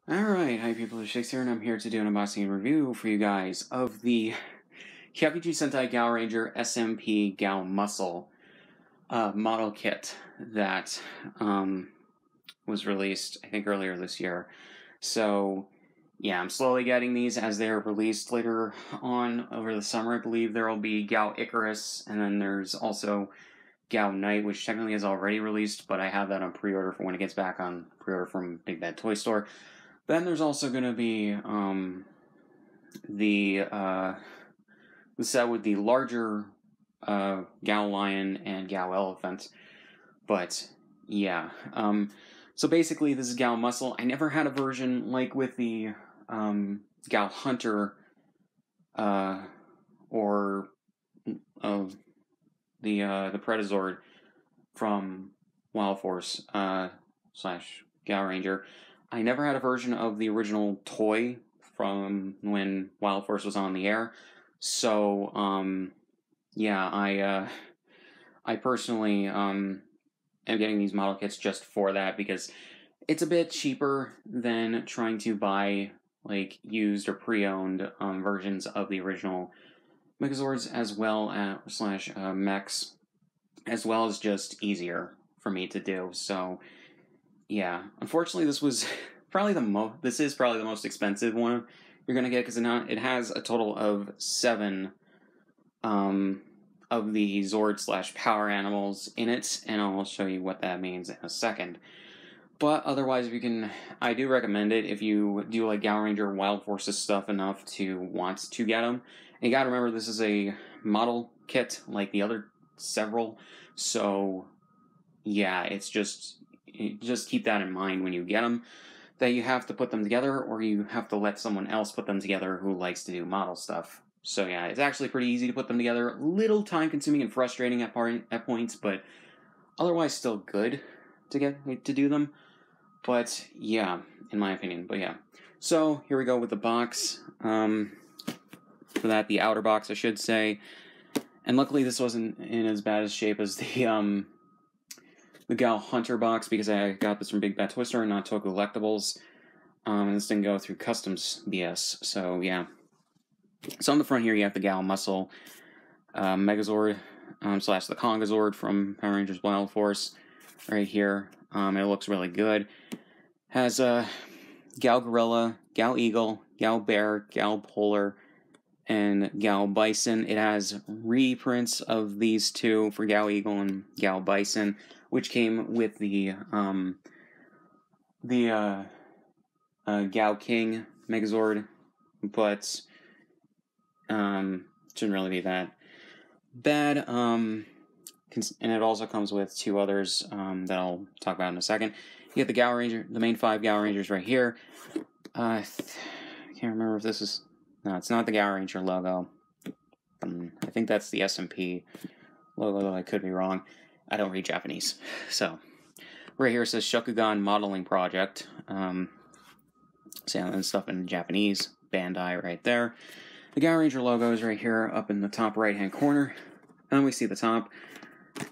Alright, hi people, it's Shakes here, and I'm here to do an unboxing and review for you guys of the Hyakujuu Sentai Gaoranger SMP GaoMuscle model kit that was released, I think, earlier this year. So, yeah, I'm slowly getting these as they're released later on over the summer. I believe there will be Gao Icarus, and then there's also Gao Knight, which technically is already released, but I have that on pre-order for when it gets back on pre-order from Big Bad Toy Store. Then there's also going to be the set with the larger Gao Lion and Gao Elephant. But yeah, so basically this is Gao Muscle. I never had a version like with the Gao Hunter or the Predazord from Wild Force slash Gaoranger. I never had a version of the original toy from when Wild Force was on the air. So, yeah, I personally am getting these model kits just for that because it's a bit cheaper than trying to buy like used or pre-owned versions of the original Megazords as well as slash mechs, as well as just easier for me to do. So yeah, unfortunately, this was probably This is probably the most expensive one you're gonna get because it has a total of 7 of the Zord slash power animals in it, and I'll show you what that means in a second. But otherwise, I do recommend it if you do like Gaoranger Wild Forces stuff enough to want to get them. And you gotta remember, this is a model kit like the other several, so yeah, it's just keep that in mind when you get them, that you have to put them together or you have to let someone else put them together who likes to do model stuff. So yeah, it's actually pretty easy to put them together, a little time consuming and frustrating at points, but otherwise still good to do them. But yeah, in my opinion. But yeah, so here we go with the box. For that, the outer box, I should say. And luckily this wasn't in as bad a shape as the Gao Hunter box, because I got this from Big Bad Toy Store and not Toy Collectibles. And this didn't go through customs BS, so yeah. So on the front here, you have the Gao Muscle Megazord slash the Kongazord from Power Rangers Wild Force right here. It looks really good. Has Gao Gorilla, Gao Eagle, Gao Bear, Gao Polar, and Gao Bison. It has reprints of these two for Gao Eagle and Gao Bison, which came with the Gao King Megazord, but shouldn't really be that bad. And it also comes with 2 others that I'll talk about in a second. You get the Gaoranger, the main 5 Gaorangers right here. I can't remember if this is... No, it's not the Gaoranger logo. I think that's the SMP logo, though I could be wrong. I don't read Japanese. So, right here it says Shokugan Modeling Project. And stuff in Japanese. Bandai right there. The Gaoranger logo is right here up in the top right-hand corner. And we see the top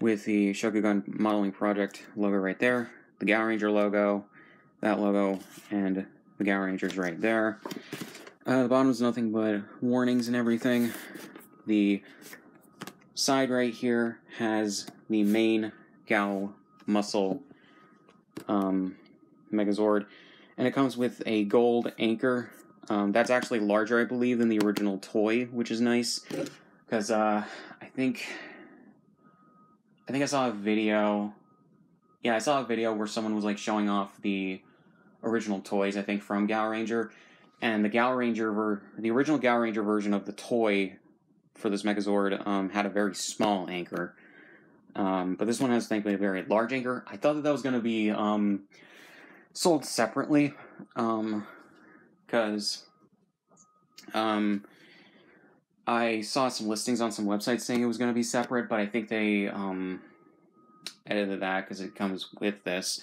with the Shokugan Modeling Project logo right there. The Gaoranger logo, that logo, and the Gaorangers right there. The bottom is nothing but warnings and everything. The side right here has the main Gao Muscle Megazord, and it comes with a gold anchor. That's actually larger, I believe, than the original toy, which is nice, because I think I saw a video. Yeah, I saw a video where someone was like showing off the original toys, I think, from Gaoranger, and the original Gaoranger version of the toy for this Megazord had a very small anchor. But this one has, thankfully, a very large anchor. I thought that was going to be sold separately, because I saw some listings on some websites saying it was going to be separate, but I think they edited that because it comes with this.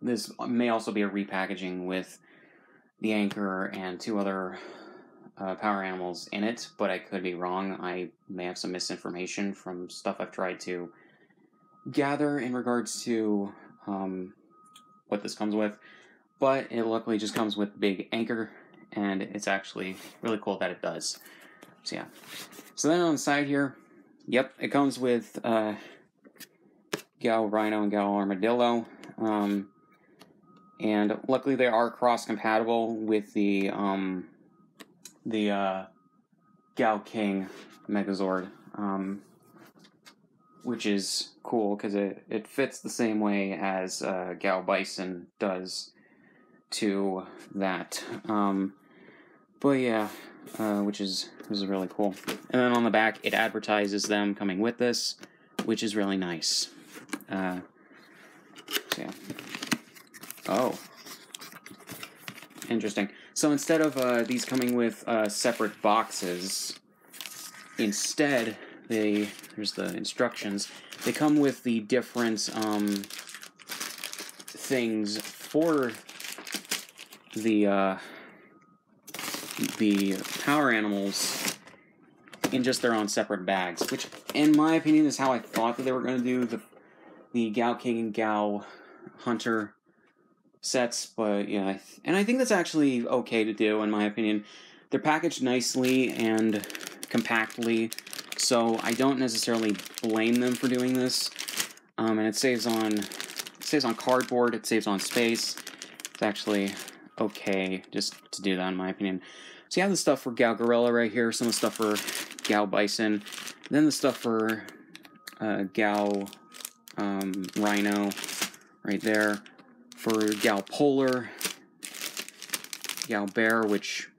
This may also be a repackaging with the anchor and 2 other power animals in it, but I could be wrong. I may have some misinformation from stuff I've tried to gather in regards to what this comes with. but it luckily just comes with a big anchor, and it's actually really cool that it does. So yeah. So then on the side here, yep, it comes with Gao Rhino and Gao Armadillo. And luckily they are cross-compatible with the Gao King Megazord, which is cool because it fits the same way as Gao Bison does to that. But yeah, which is really cool. And then on the back, it advertises them coming with this, which is really nice. So yeah. Oh. Interesting. So instead of these coming with separate boxes, instead, here's the instructions, they come with the different things for the power animals in just their own separate bags, which, in my opinion, is how I thought that they were going to do the Gao King and Gao Hunter sets, but yeah, and I think that's actually okay to do, in my opinion. They're packaged nicely and compactly, so I don't necessarily blame them for doing this. And it saves on cardboard, it saves on space. It's actually okay just to do that, in my opinion. So you have the stuff for Gao Gorilla right here, some of the stuff for Gao Bison, then the stuff for Gao Rhino right there, for Gao Polar, Gao Bear, which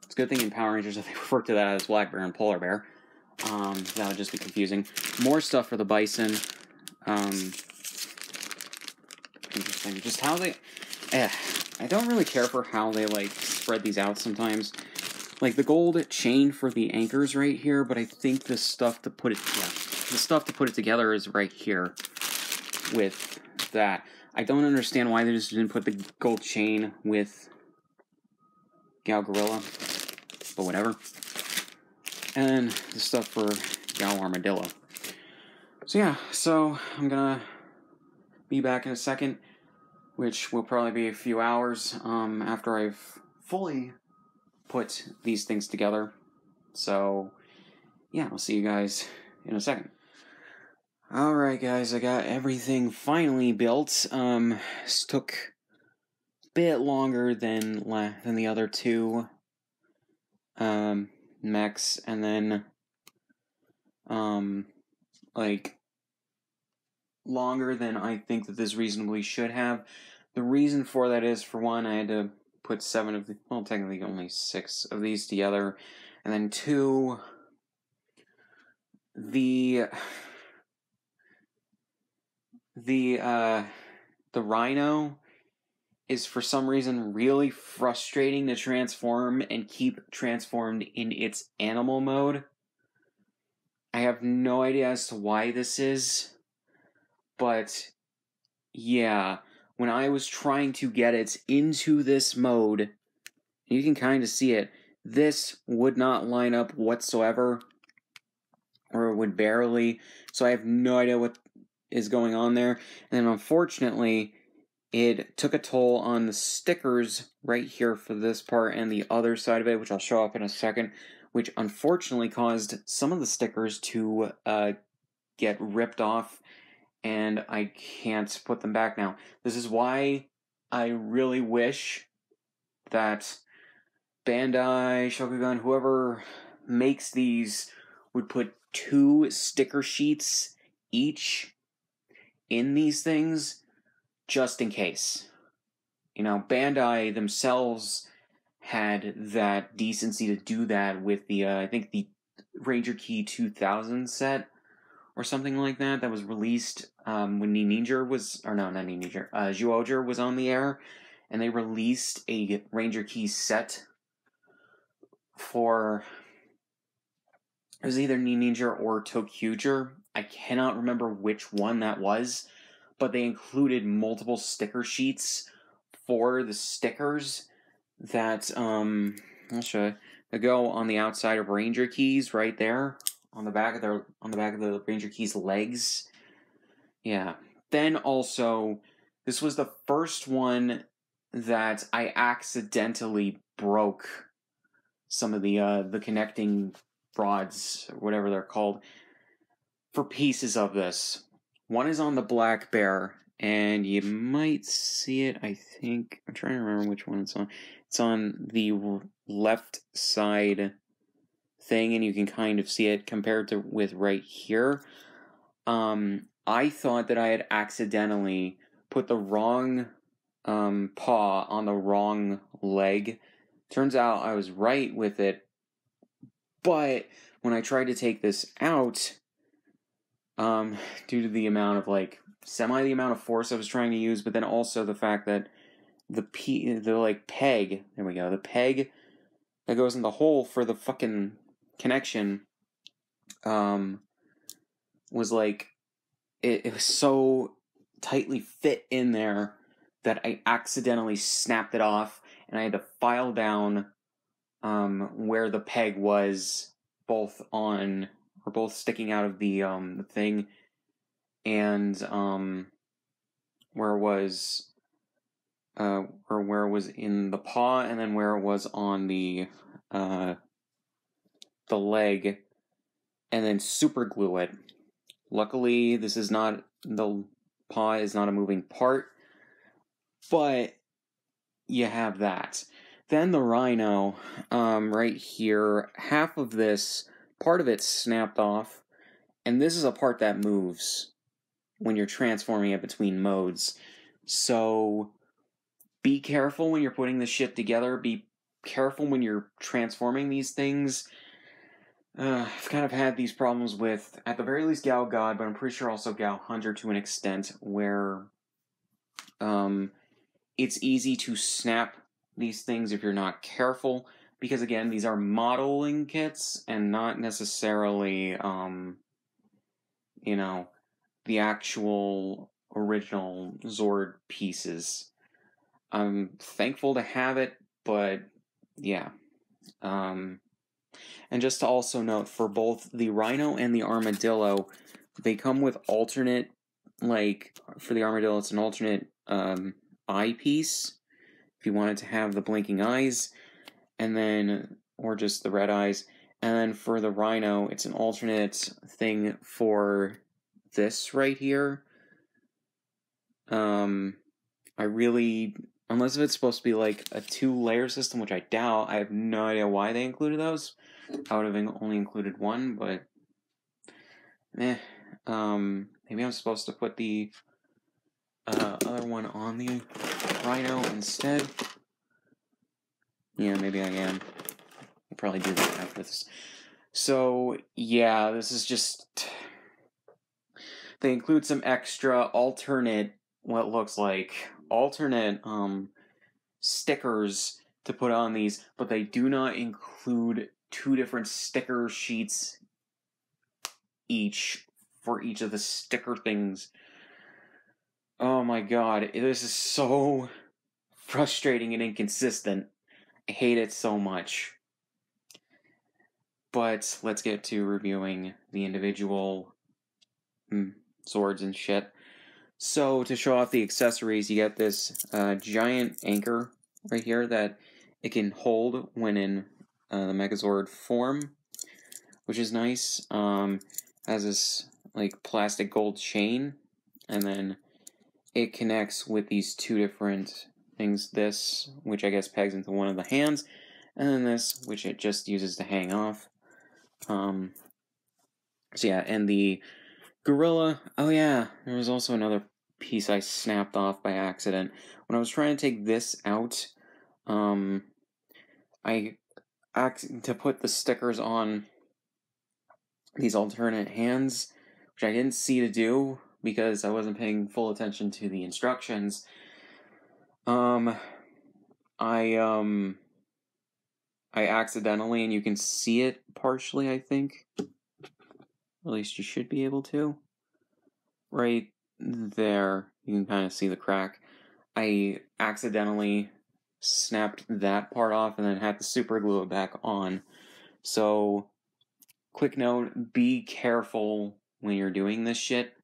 it's a good thing in Power Rangers that they refer to that as Black Bear and Polar Bear. That would just be confusing. More stuff for the Bison. Interesting. Just how they... I don't really care for how they, like, spread these out sometimes. Like, the gold chain for the anchors right here, but I think the stuff to put it... Yeah, the stuff to put it together is right here with that. I don't understand why they just didn't put the gold chain with Gao Gorilla, but whatever. And then the stuff for Gao Armadillo. So yeah, so I'm gonna be back in a second, which will probably be a few hours after I've fully put these things together. So yeah, I'll see you guys in a second. Alright guys, I got everything finally built. This took a bit longer than the other two mechs, and then like longer than I think that this reasonably should have. The reason for that is, for one, I had to put 7 of the, well, technically only 6 of these together, and then 2, the Rhino is for some reason really frustrating to transform and keep transformed in its animal mode. I have no idea as to why this is, but yeah, when I was trying to get it into this mode, you can kind of see it, this would not line up whatsoever, or it would barely, so I have no idea what is going on there. And then unfortunately, it took a toll on the stickers right here for this part and the other side of it, which I'll show up in a second, which unfortunately caused some of the stickers to get ripped off, and I can't put them back now. This is why I really wish that Bandai, Shokugan, whoever makes these would put 2 sticker sheets each in these things, just in case. You know, Bandai themselves had that decency to do that with the, I think the Ranger Key 2000 set, or something like that, that was released when Ninja was, or no, not Ninja, Zyuohger was on the air, and they released a Ranger Key set for, it was either Ninja or Tokyuger. I cannot remember which one that was, but they included multiple sticker sheets for the stickers that, I'll show you, that go on the outside of Ranger Keys right there, on the back of the Ranger Keys legs. Yeah. Then also, this was the first one that I accidentally broke some of the connecting rods, or whatever they're called, for pieces of this. One is on the black bear, and you might see it, I think. I'm trying to remember which one it's on. It's on the left side thing, and you can kind of see it compared to with right here. I thought that I had accidentally put the wrong paw on the wrong leg. Turns out I was right with it, but when I tried to take this out, due to the amount of the amount of force I was trying to use, but then also the fact that the peg, there we go, the peg that goes in the hole for the fucking connection, was like, it was so tightly fit in there that I accidentally snapped it off, and I had to file down where the peg was, both sticking out of the thing, and where it was in the paw, and then where it was on the leg, and then super glue it. Luckily, the paw is not a moving part, but you have that. Then the rhino, right here, half of this, part of it snapped off, and this is a part that moves when you're transforming it between modes. So be careful when you're putting this shit together. Be careful when you're transforming these things. I've kind of had these problems with, at the very least, Gao God, but I'm pretty sure also Gao Hunter to an extent, where it's easy to snap these things if you're not careful, because again, these are modeling kits and not necessarily, the actual original Zord pieces. I'm thankful to have it, but yeah. And just to also note, for both the Rhino and the Armadillo, they come with alternate, for the Armadillo, it's an alternate eyepiece, if you wanted to have the blinking eyes, and then, or just the red eyes. And then for the Rhino, it's an alternate thing for this right here. Unless if it's supposed to be like a 2-layer system, which I doubt, I have no idea why they included those. I would have only included one, but maybe I'm supposed to put the other one on the Rhino instead. Yeah, maybe I am. I'll probably do that after this. So, yeah, this is just... They include some extra alternate, what looks like alternate stickers to put on these, but they do not include 2 different sticker sheets each for each of the sticker things. Oh my god, this is so frustrating and inconsistent. I hate it so much. But let's get to reviewing the individual swords and shit. So, to show off the accessories, you get this giant anchor right here that it can hold when in the Megazord form, which is nice. Has this plastic gold chain, and then it connects with these 2 different things. This, which I guess pegs into one of the hands, and then this, which it just uses to hang off. So yeah, and the gorilla. Oh yeah, there was also another piece I snapped off by accident. When I was trying to take this out, to put the stickers on these alternate hands, which I didn't see to do because I wasn't paying full attention to the instructions. I accidentally, and you can see it partially, I think. At least you should be able to. Right there, you can kind of see the crack. I accidentally snapped that part off and then had to super glue it back on. So, quick note, be careful when you're doing this shit.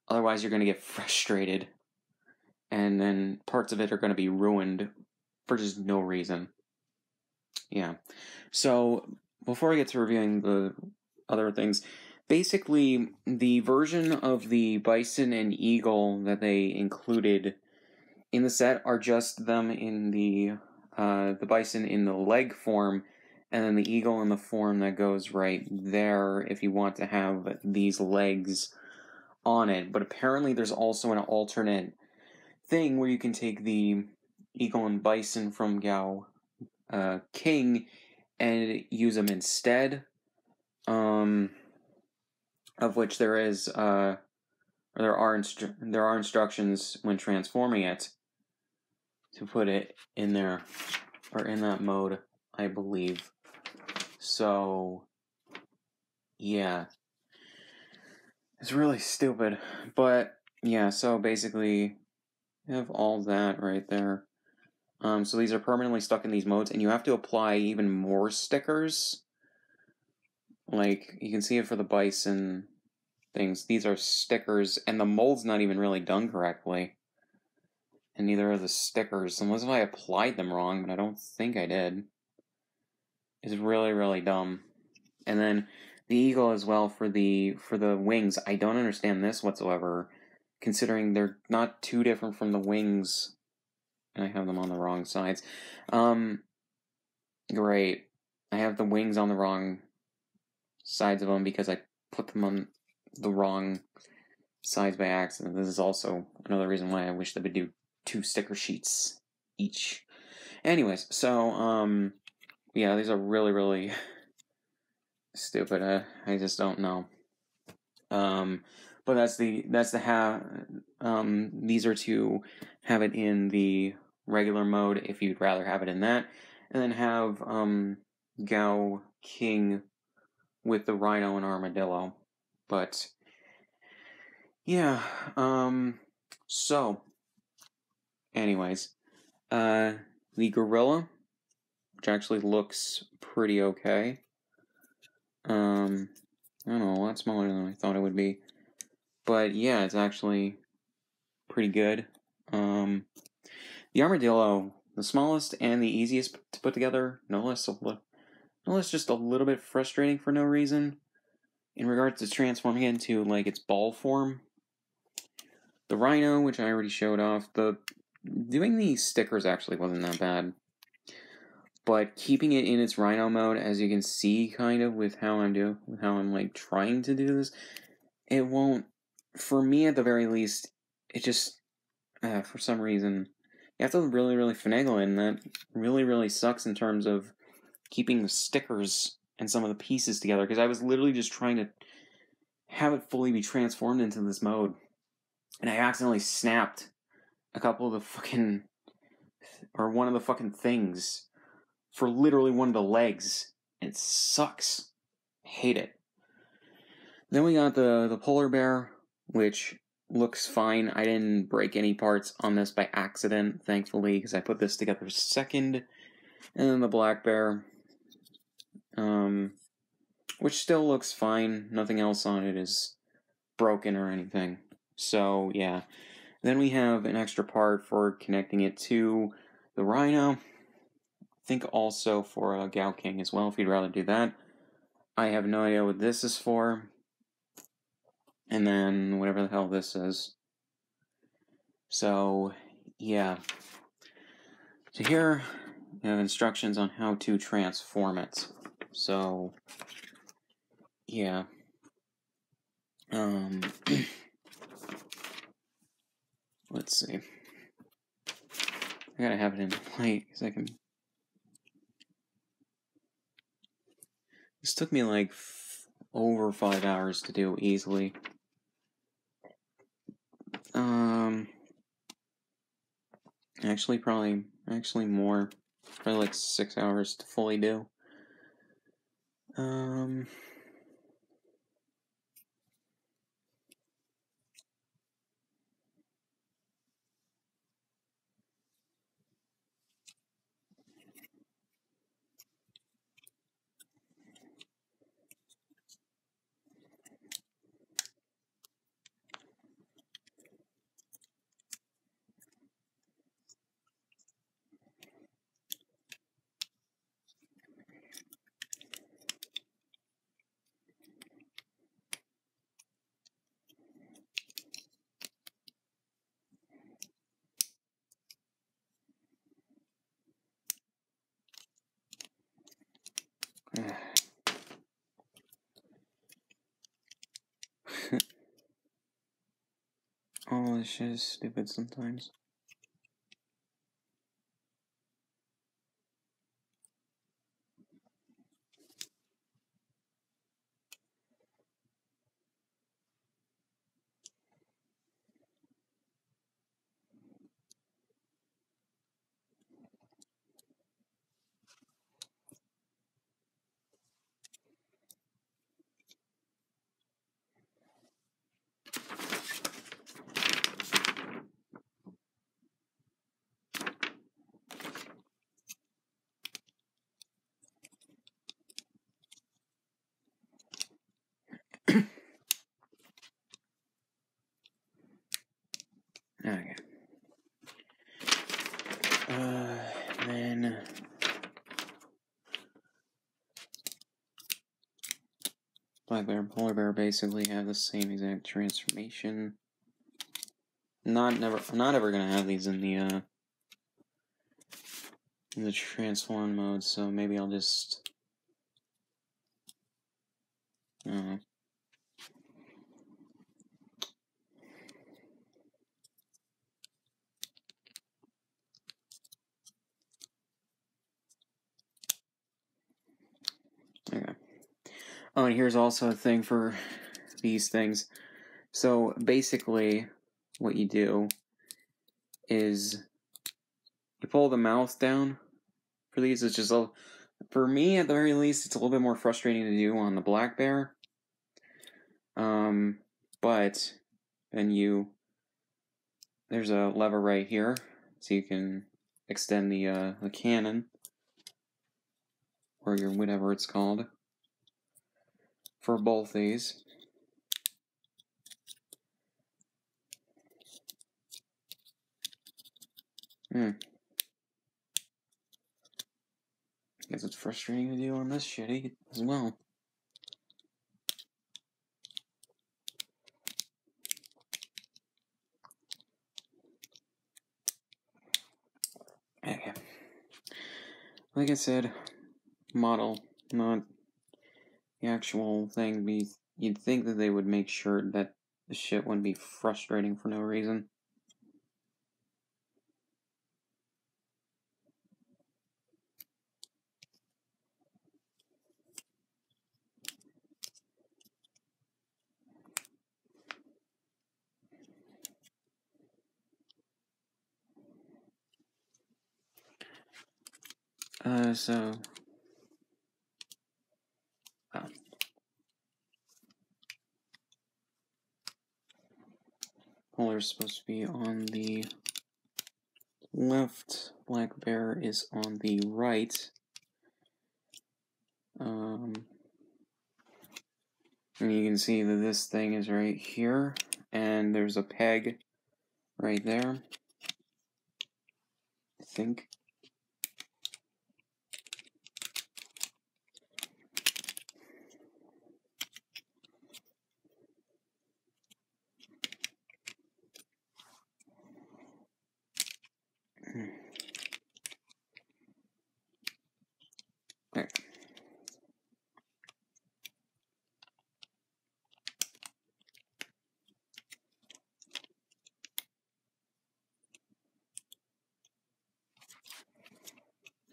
Otherwise, you're going to get frustrated. and then parts of it are going to be ruined for just no reason. Yeah. So, before I get to reviewing the other things, basically, the version of the bison and eagle that they included in the set are just them in the bison in the leg form, and then the eagle in the form that goes right there if you want to have these legs on it. But apparently there's also an alternate thing where you can take the eagle and bison from Gao King and use them instead, of which there are instructions when transforming it to put it in there, or in that mode, I believe. So, yeah. It's really stupid. But, yeah, so basically, you have all that right there. So these are permanently stuck in these modes, and you have to apply even more stickers. Like, you can see it for the bison things. These are stickers, and the mold's not even really done correctly. And neither are the stickers, unless if I applied them wrong, but I don't think I did. It's really, really dumb. And then the eagle as well for the wings. I don't understand this whatsoever, considering they're not too different from the wings. And I have them on the wrong sides. Great. I have the wings on the wrong sides of them because I put them on the wrong sides by accident. This is also another reason why I wish they would do 2 sticker sheets each. Anyways, so, yeah, these are really, really stupid. I just don't know. But these are to have it in the regular mode if you'd rather have it in that, and then have Gao King with the rhino and armadillo. But yeah, so anyways, the gorilla, which actually looks pretty okay. I don't know, a lot smaller than I thought it would be. But yeah, it's actually pretty good. The armadillo, the smallest and the easiest to put together, no less just a little bit frustrating for no reason. In regards to transforming it into like its ball form. The rhino, which I already showed off, doing these stickers actually wasn't that bad. But keeping it in its rhino mode, as you can see, kind of with how I'm like trying to do this, it won't. For me, at the very least, it just for some reason you have to really, really finagle it, and that really, really sucks in terms of keeping the stickers and some of the pieces together. Because I was literally just trying to have it fully be transformed into this mode, and I accidentally snapped a couple of the fucking, or one of the fucking things for literally one of the legs. It sucks. I hate it. Then we got the polar bear, which looks fine. I didn't break any parts on this by accident, thankfully, because I put this together second. And then the black bear, which still looks fine. Nothing else on it is broken or anything. So, yeah. Then we have an extra part for connecting it to the rhino. I think also for a Gao King as well, if you'd rather do that. I have no idea what this is for. And then whatever the hell this is. So, yeah. So here we have instructions on how to transform it. So, yeah. Let's see. I gotta have it in light because I can. This took me like over 5 hours to do easily. Actually more. Probably like 6 hours to fully do. this shit is stupid sometimes. Okay. Then Black Bear and Polar Bear basically have the same exact transformation. I'm not ever gonna have these in the transform mode, so maybe I'll just okay. Oh, and here's also a thing for these things. So basically, what you do is you pull the mouth down for these. It's just for me, at the very least, it's a little bit more frustrating to do on the Black Bear. But then there's a lever right here, so you can extend the cannon, or your whatever it's called, for both these. I guess it's frustrating to do on this shitty as well. Okay. Like I said, model, not the actual thing. You'd think that they would make sure that the shit wouldn't be frustrating for no reason. So... Polar's supposed to be on the left, Black Bear is on the right. And you can see that this thing is right here, and there's a peg right there, I think.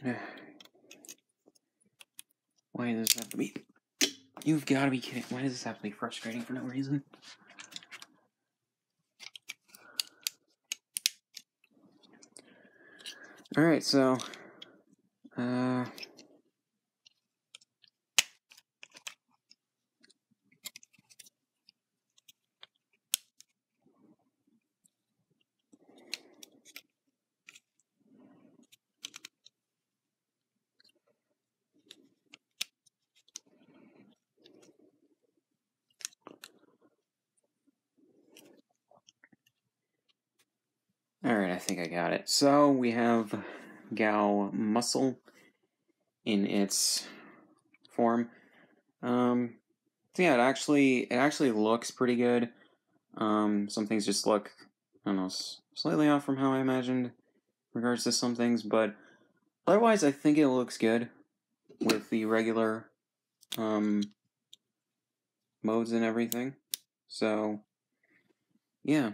There. Why does this have to be... You've got to be kidding. Why does this have to be frustrating for no reason? Alright, so... Alright, I think I got it. So, we have GaoMuscle in its form. So yeah, it actually looks pretty good. Some things just look, I don't know, slightly off from how I imagined in regards to some things, but otherwise I think it looks good with the regular modes and everything. So yeah,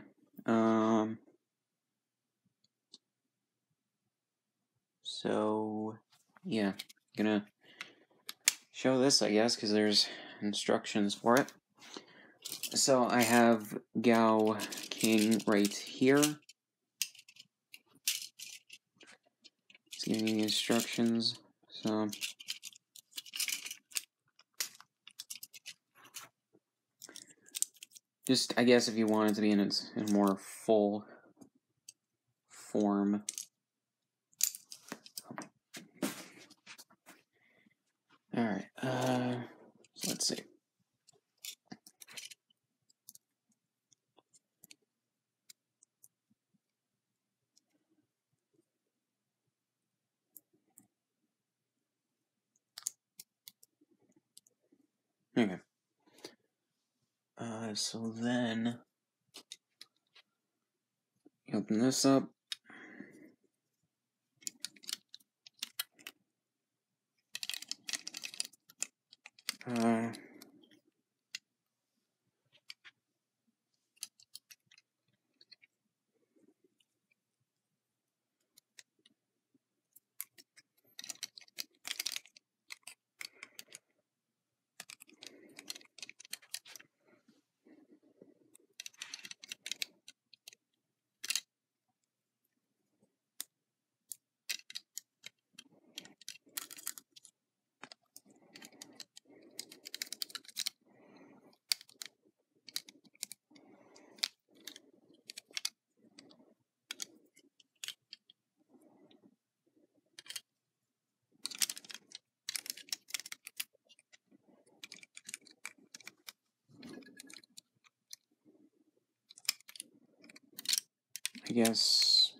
So, yeah, gonna show this, I guess, because there's instructions for it. So I have Gao King right here. It's giving me instructions. So just, I guess, if you want it to be in its more full form. Alright, so let's see. Okay. So then you open this up. I guess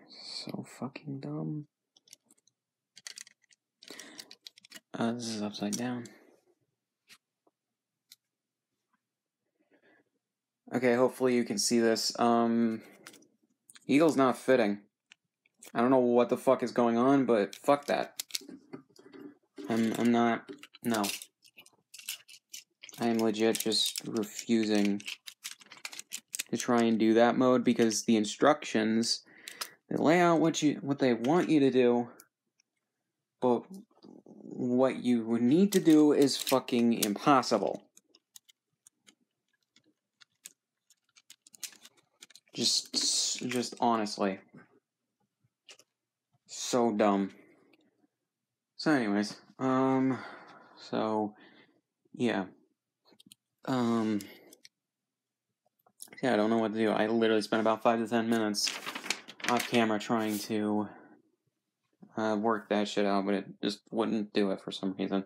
so fucking dumb. This is upside down. Okay, hopefully you can see this. Eagle's not fitting. I don't know what the fuck is going on, but fuck that. I'm not, no. I am legit just refusing to try and do that mode because the instructions, they lay out what they want you to do, but what you would need to do is fucking impossible. Just honestly. So dumb. So anyways, so, yeah. Yeah, I don't know what to do. I literally spent about 5 to 10 minutes off camera trying to work that shit out, but it just wouldn't do it for some reason.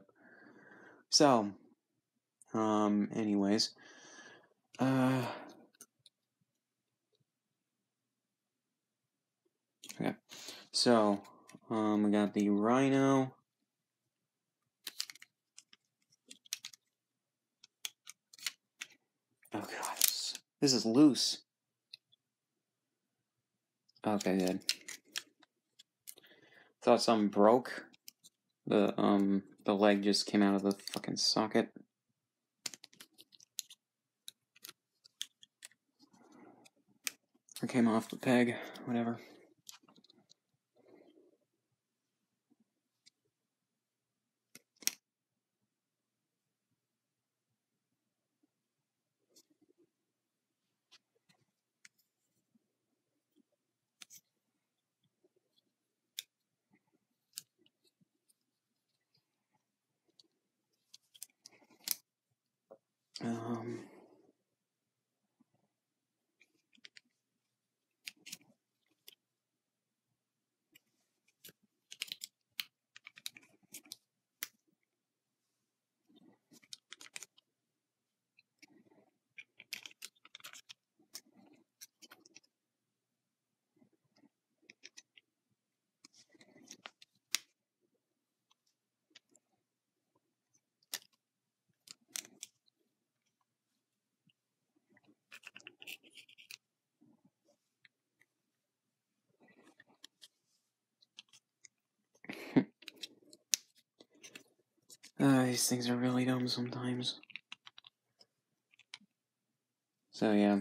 So, anyways, okay. So, we got the rhino. Oh god, this is loose. Okay, good. Thought something broke. The leg just came out of the fucking socket. Or came off the peg, whatever. These things are really dumb sometimes. So yeah.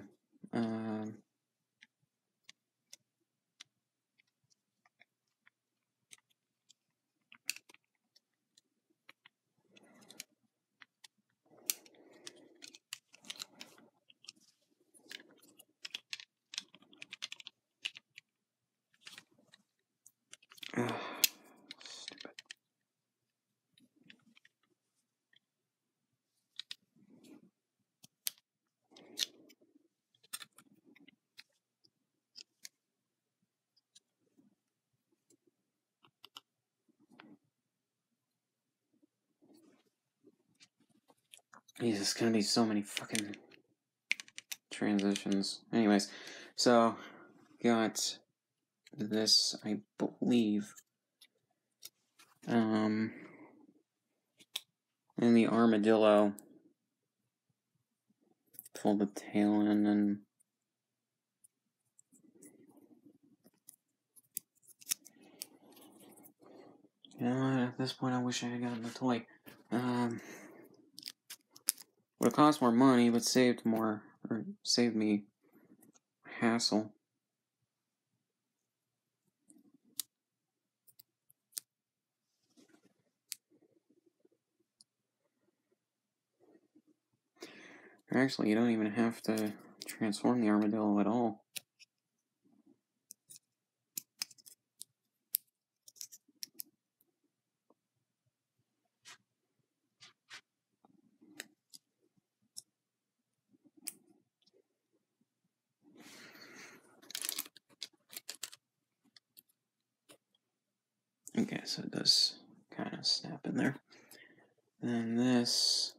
Stupid. Jesus, gonna be so many fucking transitions. Anyways, so got this, I believe. And the armadillo. Fold the tail in and you know what, at this point I wish I had gotten the toy. Would have cost more money, but saved me hassle. Actually, you don't even have to transform the armadillo at all. Okay, so it does kind of snap in there. And this...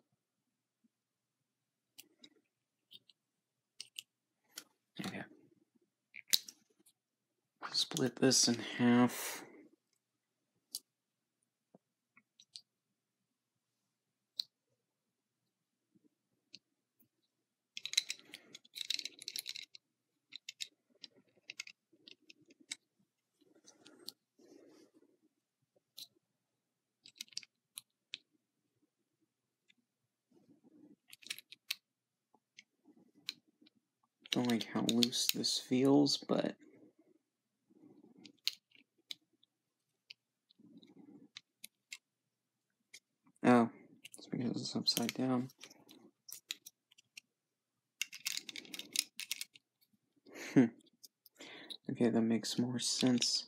Okay. Split this in half. Don't like how loose this feels, but... Oh, it's because it's upside down. Okay, that makes more sense.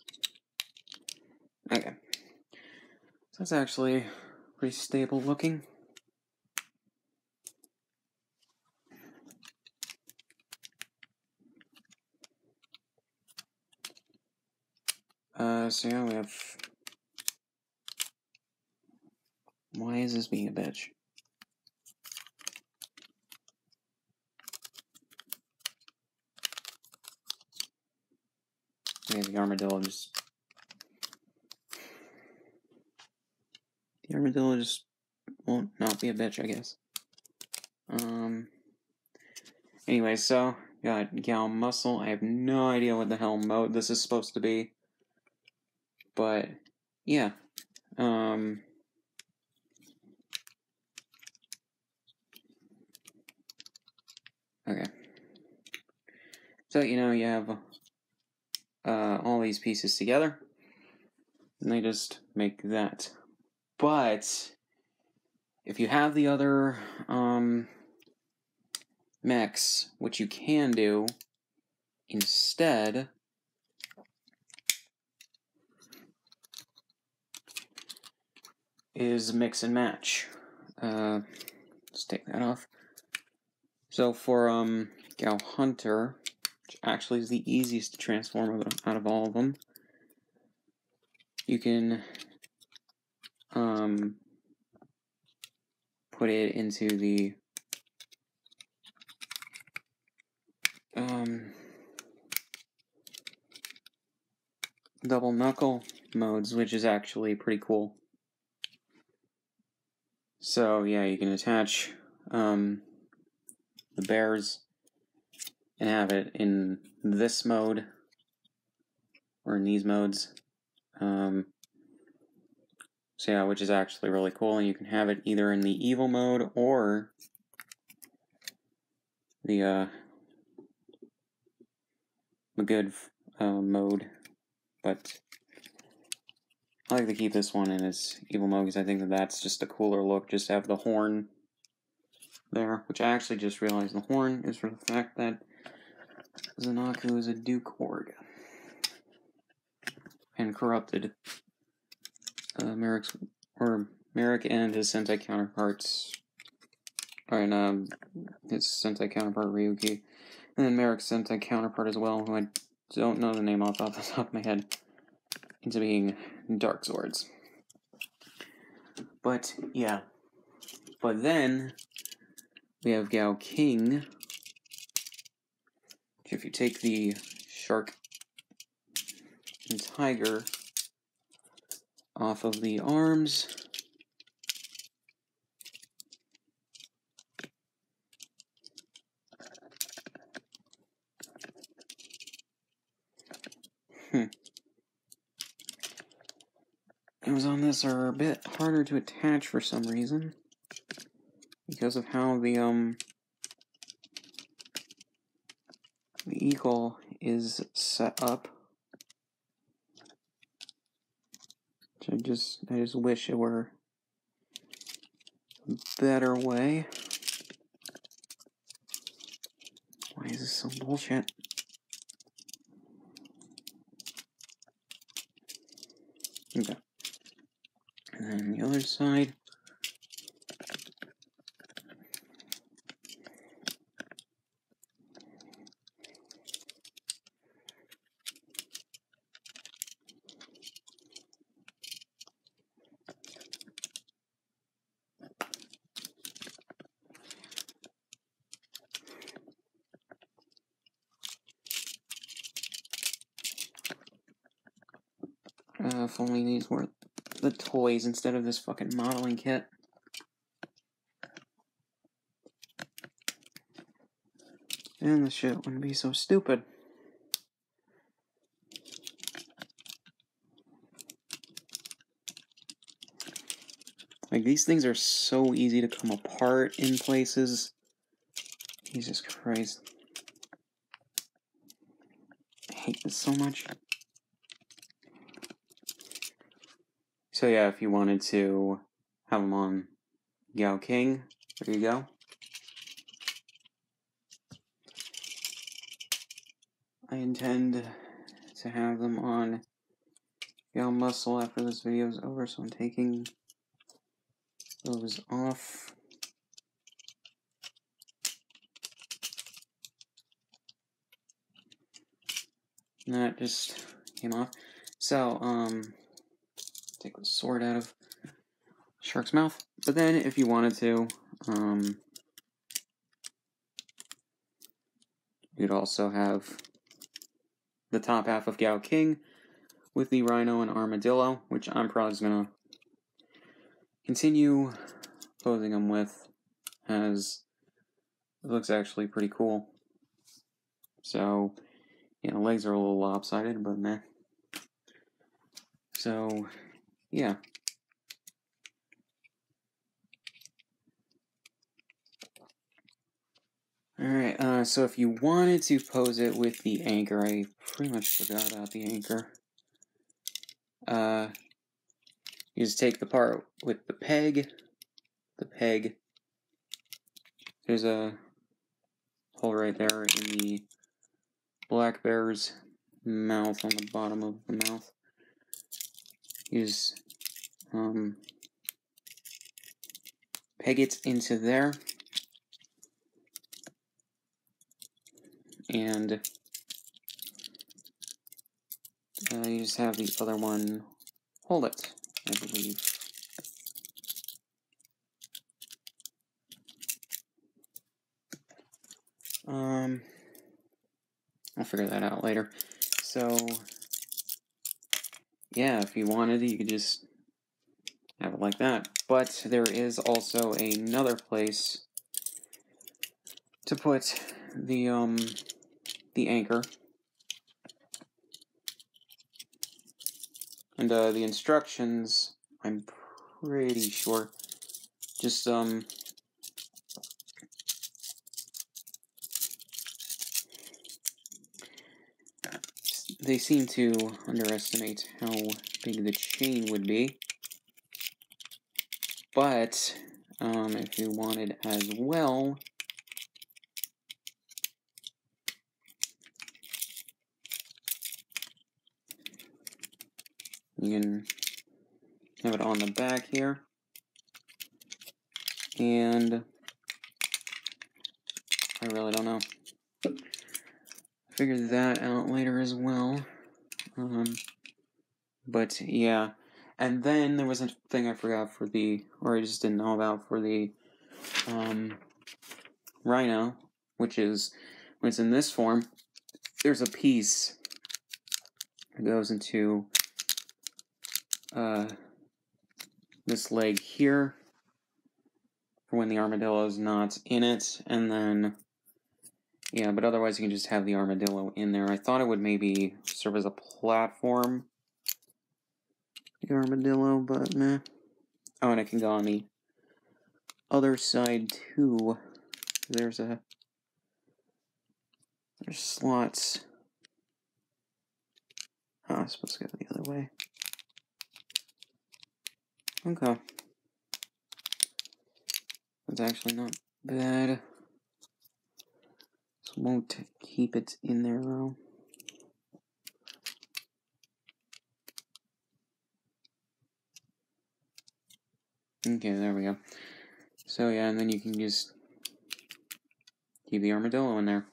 Okay. So that's actually pretty stable looking. So yeah, we have... Why is this being a bitch? Okay, the armadillo just won't not be a bitch, I guess. Anyway, so got GaoMuscle. I have no idea what the hell mode this is supposed to be, but yeah. Okay. So you know you have all these pieces together, and they just make that. But if you have the other mechs, what you can do instead is mix and match. Let's take that off. So for Gao Hunter, which actually is the easiest to transform out of all of them, you can put it into the double knuckle modes, which is actually pretty cool. So yeah, you can attach the bears and have it in this mode or in these modes. So yeah, which is actually really cool, and you can have it either in the evil mode or the good mode. But I like to keep this one in its evil mode because I think that that's just a cooler look, just to have the horn there, which I actually just realized the horn is for the fact that Zanaku is a Duke Org and corrupted Merrick and his Sentai counterparts, and his Sentai counterpart Ryuki, and then Merrick's Sentai counterpart as well, who I don't know the name off the top of my head, into being Dark Swords. But yeah, but then we have Gao King. If you take the shark and tiger off of the arms, those on this are a bit harder to attach for some reason because of how the eagle is set up. I just wish it were a better way. Why is this so bullshit? Okay. And then the other side. If only these were the toys instead of this fucking modeling kit. And the shit wouldn't be so stupid. Like, these things are so easy to come apart in places. Jesus Christ. I hate this so much. So yeah, if you wanted to have them on Gao King, there you go. I intend to have them on GaoMuscle after this video is over, so I'm taking those off. And that just came off. So, take the sword out of Shark's mouth. But then, if you wanted to, you'd also have the top half of Gao King with the Rhino and Armadillo, which I'm probably just gonna continue posing them with, as it looks actually pretty cool. So, yeah, the legs are a little lopsided, but meh. So, yeah. Alright, so if you wanted to pose it with the anchor, I pretty much forgot about the anchor. You just take the part with the peg. There's a hole right there in the black bear's mouth, on the bottom of the mouth. You just peg it into there, and you just have the other one hold it, I believe. I'll figure that out later. So, yeah, if you wanted, you could just have it like that. But there is also another place to put the anchor. And the instructions, I'm pretty sure. Just, they seem to underestimate how big the chain would be. But, if you wanted as well, you can have it on the back here. And I really don't know. Figure that out later as well. But yeah. And then there was a thing I forgot for the, or I just didn't know about for the Rhino, which is, when it's in this form, there's a piece that goes into this leg here for when the armadillo is not in it, and then, yeah, but otherwise you can just have the armadillo in there. I thought it would maybe serve as a platform, the armadillo, but meh. Oh, and it can go on the other side too. There's slots. Oh, I'm supposed to go the other way. Okay. That's actually not bad. This won't keep it in there though. Okay, there we go. So yeah, and then you can just keep the armadillo in there.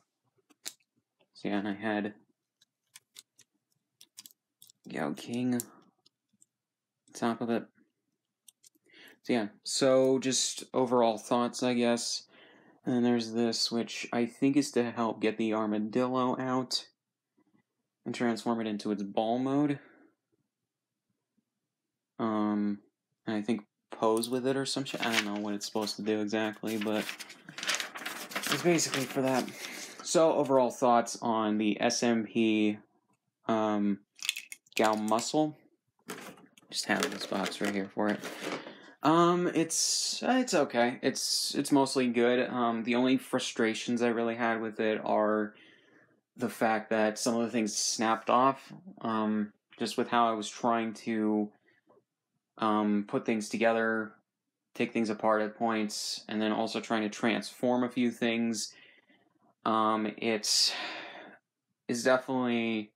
So yeah, and I had Gao King on top of it. So yeah, so just overall thoughts, I guess. And then there's this, which I think is to help get the armadillo out and transform it into its ball mode. And I think pose with it or some shit. I don't know what it's supposed to do exactly, but it's basically for that. So overall thoughts on the SMP GaoMuscle. Just have this box right here for it. It's okay. It's mostly good. The only frustrations I really had with it are the fact that some of the things snapped off. Just with how I was trying to put things together, take things apart at points, and then also trying to transform a few things. It's definitely,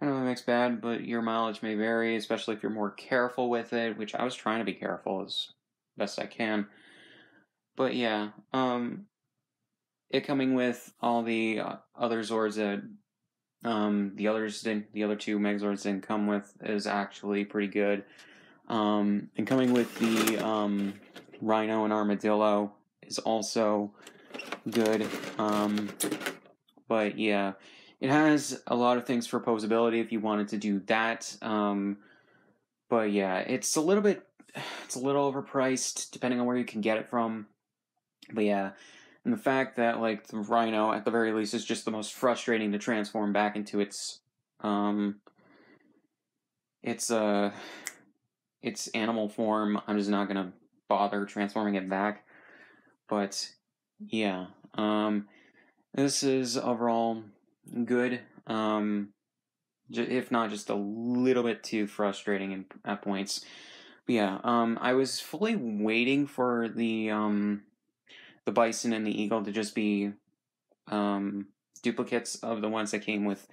I don't know if it makes bad, but your mileage may vary, especially if you're more careful with it, which I was trying to be careful as best I can. But yeah, it coming with all the other Zords that the other two Megazords didn't come with is actually pretty good. And coming with the Rhino and Armadillo is also good. But yeah, it has a lot of things for posability if you wanted to do that. But yeah, it's a little overpriced depending on where you can get it from. But yeah, and the fact that like the Rhino at the very least is just the most frustrating to transform back into its animal form. I'm just not gonna bother transforming it back. But yeah, this is overall good. If not just a little bit too frustrating at points. But yeah, I was fully waiting for the bison and the eagle to just be duplicates of the ones that came with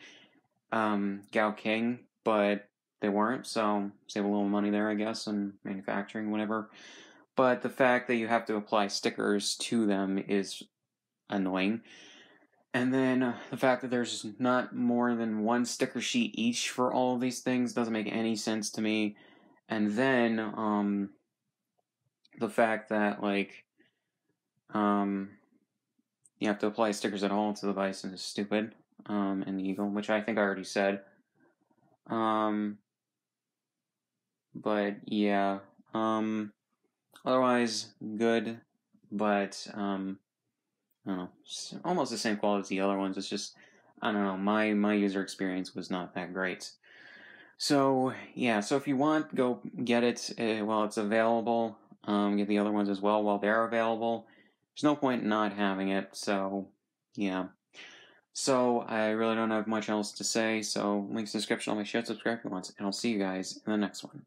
Gao King, but they weren't, so save a little money there, I guess, on manufacturing, whatever. But the fact that you have to apply stickers to them is annoying. And then the fact that there's not more than one sticker sheet each for all of these things doesn't make any sense to me. And then the fact that like you have to apply stickers at all to the bison is stupid. And the eagle, which I think I already said. But yeah. Otherwise good, but I don't know, almost the same quality as the other ones. It's just, I don't know, my user experience was not that great. So, yeah, so if you want, go get it while it's available. Get the other ones as well while they're available. There's no point in not having it, so, yeah. So, I really don't have much else to say, so links in the description, all my shit, subscribe if you want, and I'll see you guys in the next one.